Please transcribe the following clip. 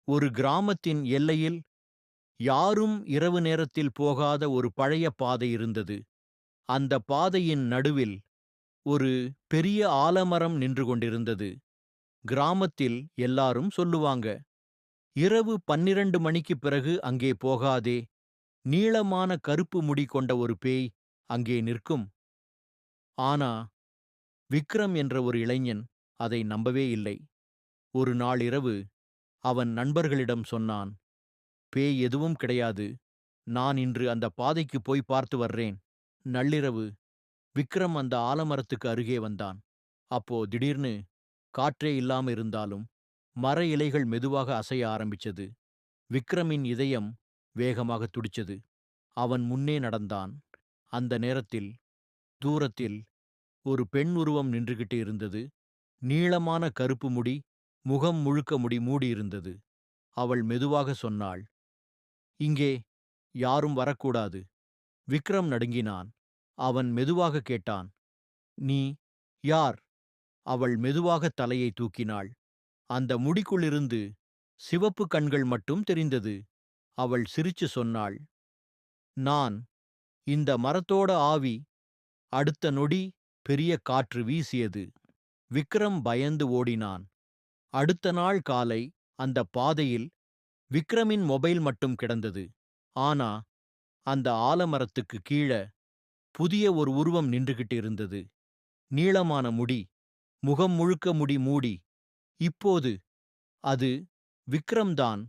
ஒரு கிராமத்தின் எல்லையில் யாரும் இரவு நேரத்தில் போகாத ஒரு பழைய பாதை இருந்தது. அந்த பாதையின் நடுவில் ஒரு பெரிய ஆலமரம் நின்று கொண்டிருந்தது. கிராமத்தில் எல்லாரும் சொல்லுவாங்க, இரவு 12 மணிக்குப் பிறகு அங்கே போகாதே. நீளமான கருப்பு முடி கொண்ட ஒரு பேய் அங்கே நிற்கும். ஆனா விக்ரம் என்ற ஒரு இளைஞன் அதை நம்பவே இல்லை. ஒரு நாள் இரவு அவன் நண்பர்களிடம் சொன்னான், பேய் எதுவும் கிடையாது. நான் இன்று அந்த பாதைக்கு போய் பார்த்து வர்றேன். நள்ளிரவு விக்ரம் அந்த ஆலமரத்துக்கு அருகே வந்தான். அப்போ திடீர்னு காற்றே இல்லாம இருந்தாலும் மர இலைகள் மெதுவாக அசைய ஆரம்பிச்சது. விக்ரமின் இதயம் வேகமாக துடிச்சது. அவன் முன்னே நடந்தான். அந்த நேரத்தில் தூரத்தில் ஒரு பெண் உருவம் நின்றுகிட்டு இருந்தது. நீளமான கருப்பு முடி, முகம் முழுக்க முடி மூடியிருந்தது. அவள் மெதுவாக சொன்னாள், இங்கே யாரும் வரக்கூடாது. விக்ரம் நடுங்கினான். அவன் மெதுவாக கேட்டான், நீ யார்? அவள் மெதுவாக தலையை தூக்கினாள். அந்த முடிக்குள்ளிருந்து சிவப்பு கண்கள் மட்டும் தெரிந்தது. அவள் சிரிச்சு சொன்னாள், நான் இந்த மரத்தோட ஆவி. அடுத்த நொடி பெரிய காற்று வீசியது. விக்ரம் பயந்து ஓடினான். அடுத்த நாள் காலை அந்த பாதையில் விக்ரமின் மொபைல் மட்டும் கிடந்தது. ஆனா அந்த ஆலமரத்துக்கு கீழ புதிய ஒரு உருவம் நின்றுகிட்டு இருந்தது. நீளமான முடி, முகம் முழுக்க முடி மூடி. இப்போது அது விக்ரம்தான்.